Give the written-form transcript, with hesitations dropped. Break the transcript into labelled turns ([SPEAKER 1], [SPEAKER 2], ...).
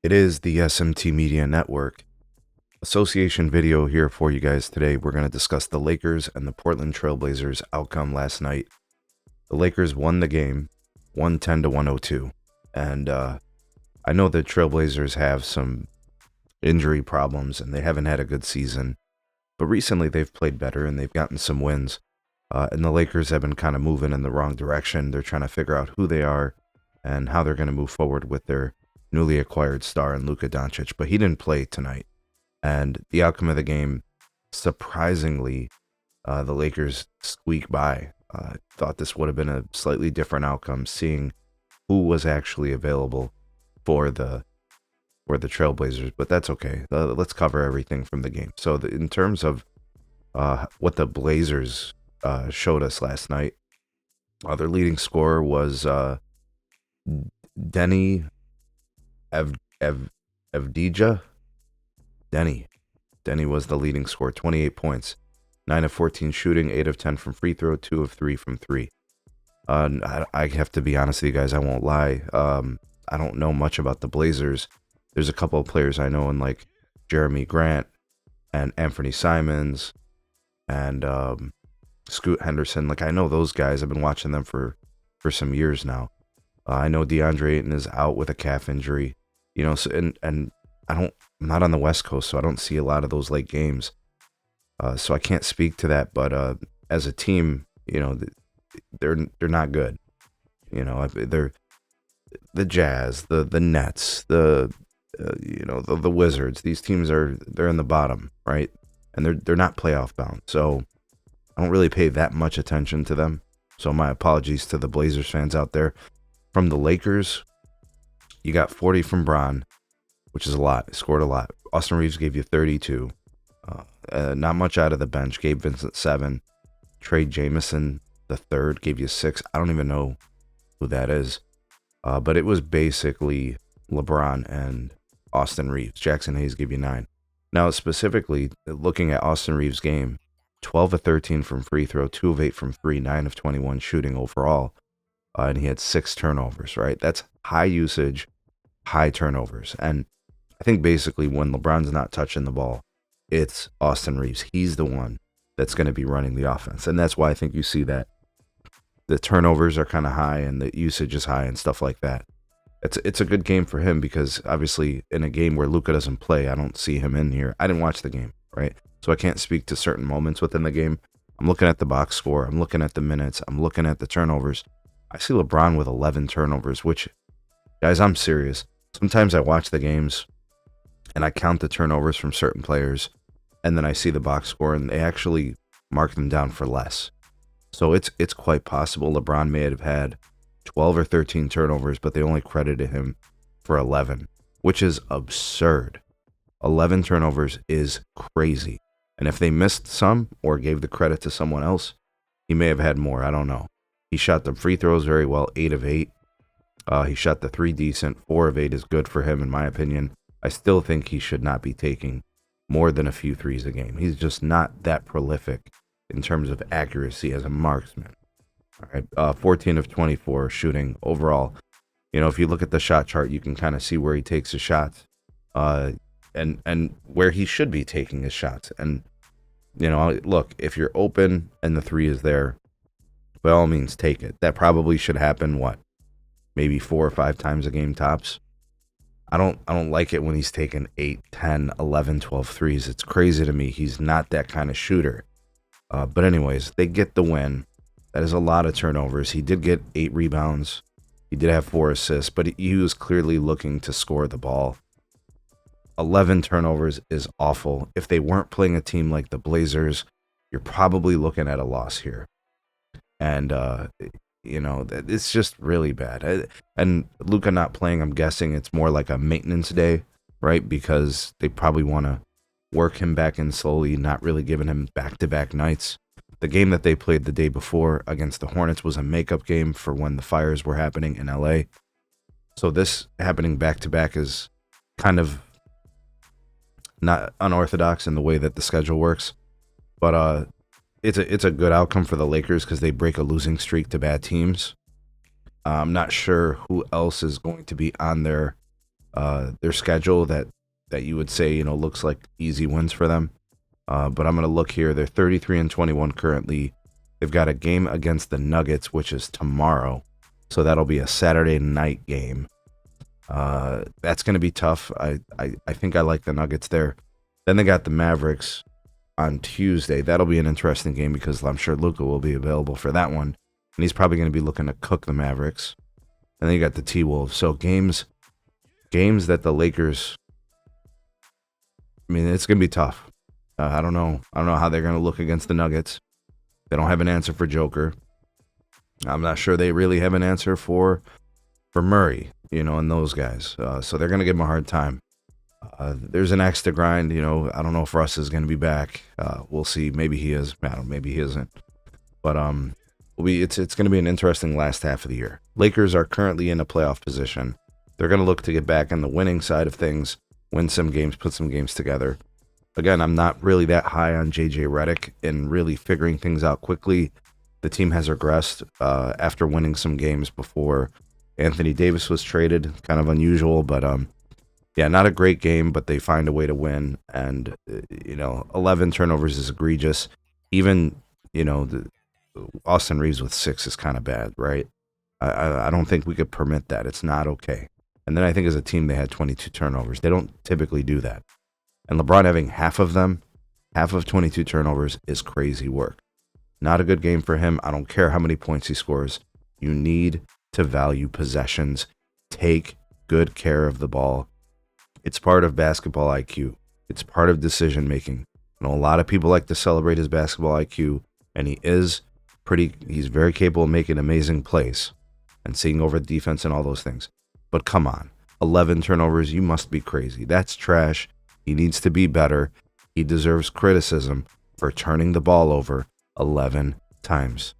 [SPEAKER 1] It is the SMT Media Network association video here for you guys today. We're going to discuss the Lakers and the Portland Trailblazers outcome last night. The Lakers won the game 110 to 102. And I know the Trailblazers have some injury problems and they haven't had a good season. But recently they've played better and they've gotten some wins. And the Lakers have been kind of moving in the wrong direction. They're trying to figure out who they are and how they're going to move forward with their newly acquired star in Luka Doncic. But he didn't play tonight. And the outcome of the game, surprisingly, the Lakers squeaked by. Thought this would have been a slightly different outcome, seeing who was actually available for the Trailblazers. But that's okay. Let's cover everything from the game. So in terms of what the Blazers showed us last night, their leading scorer was Denny Avdija. Denny was the leading scorer, 28 points, 9 of 14 shooting, 8 of 10 from free throw, 2 of 3 from 3. I have to be honest with you guys, I won't lie. I don't know much about the Blazers. There's a couple of players I know in like Jeremy Grant and Anthony Simons and Scoot Henderson. Like I know those guys. I've been watching them for some years now. I know DeAndre Ayton is out with a calf injury. You know, so, and I'm not on the West Coast, so I don't see a lot of those late games. So I can't speak to that. But as a team, you know, they're not good. You know, they're the Jazz, the Nets, the Wizards. These teams they're in the bottom, right? And they're not playoff bound. So I don't really pay that much attention to them. So my apologies to the Blazers fans out there. From the Lakers, you got 40 from Bron, which is a lot. He scored a lot. Austin Reeves gave you 32. Not much out of the bench. Gabe Vincent, 7. Trey Jamison, the third, gave you 6. I don't even know who that is. But it was basically LeBron and Austin Reeves. Jackson Hayes gave you 9. Now, specifically, looking at Austin Reeves' game, 12 of 13 from free throw, 2 of 8 from 3, 9 of 21 shooting overall. And he had 6 turnovers, right? That's high usage, high turnovers. And I think basically when LeBron's not touching the ball, it's Austin Reeves. He's the one that's going to be running the offense. And that's why I think you see that the turnovers are kind of high and the usage is high and stuff like that. It's a good game for him because obviously in a game where Luka doesn't play, I don't see him in here. I didn't watch the game, right? So I can't speak to certain moments within the game. I'm looking at the box score. I'm looking at the minutes. I'm looking at the turnovers. I see LeBron with 11 turnovers, which, guys, I'm serious. Sometimes I watch the games and I count the turnovers from certain players, and then I see the box score and they actually mark them down for less. So it's quite possible LeBron may have had 12 or 13 turnovers, but they only credited him for 11, which is absurd. 11 turnovers is crazy. And if they missed some or gave the credit to someone else, he may have had more. I don't know. He shot the free throws very well, 8 of 8. He shot the 3 decent. 4 of 8 is good for him, in my opinion. I still think he should not be taking more than a few threes a game. He's just not that prolific in terms of accuracy as a marksman. All right, 14 of 24 shooting overall. You know, if you look at the shot chart, you can kind of see where he takes his shots, and where he should be taking his shots. And you know, look, if you're open and the 3 is there, by all means, take it. That probably should happen, maybe 4 or 5 times a game tops. I don't like it when he's taking 8, 10, 11, 12 threes. It's crazy to me. He's not that kind of shooter. But anyways, they get the win. That is a lot of turnovers. He did get 8 rebounds. He did have 4 assists, but he was clearly looking to score the ball. 11 turnovers is awful. If they weren't playing a team like the Blazers, you're probably looking at a loss here. And, you know, it's just really bad. And Luka not playing, I'm guessing it's more like a maintenance day, right? Because they probably want to work him back in slowly, not really giving him back-to-back nights. The game that they played the day before against the Hornets was a makeup game for when the fires were happening in LA. So this happening back-to-back is kind of not unorthodox in the way that the schedule works. But it's a good outcome for the Lakers because they break a losing streak to bad teams. I'm not sure who else is going to be on their their schedule that you would say, you know, looks like easy wins for them. But I'm going to look here. They're 33-21 currently. They've got a game against the Nuggets, which is tomorrow. So that'll be a Saturday night game. That's going to be tough. I think I like the Nuggets there. Then they got the Mavericks on Tuesday. That'll be an interesting game because I'm sure Luka will be available for that one. And he's probably going to be looking to cook the Mavericks. And then you got the T-Wolves. So games that the Lakers, I mean, it's going to be tough. I don't know how they're going to look against the Nuggets. They don't have an answer for Joker. I'm not sure they really have an answer for Murray, you know, and those guys. So they're going to give him a hard time. There's an axe to grind. You know, I don't know if Russ is going to be back. We'll see. Maybe he is. I don't know, maybe he isn't. But it's going to be an interesting last half of the year. Lakers are currently in a playoff position. They're going to look to get back on the winning side of things, win some games, put some games together. Again, I'm not really that high on JJ Redick and really figuring things out quickly. The team has regressed after winning some games before Anthony Davis was traded. Kind of unusual, but yeah, not a great game, but they find a way to win. And, 11 turnovers is egregious. Even, Austin Reeves with 6 is kind of bad, right? I don't think we could permit that. It's not okay. And then I think as a team, they had 22 turnovers. They don't typically do that. And LeBron having half of 22 turnovers is crazy work. Not a good game for him. I don't care how many points he scores. You need to value possessions. Take good care of the ball. It's part of basketball IQ. It's part of decision making. I know a lot of people like to celebrate his basketball IQ, and he's very capable of making amazing plays and seeing over the defense and all those things. But come on, 11 turnovers, you must be crazy. That's trash. He needs to be better. He deserves criticism for turning the ball over 11 times.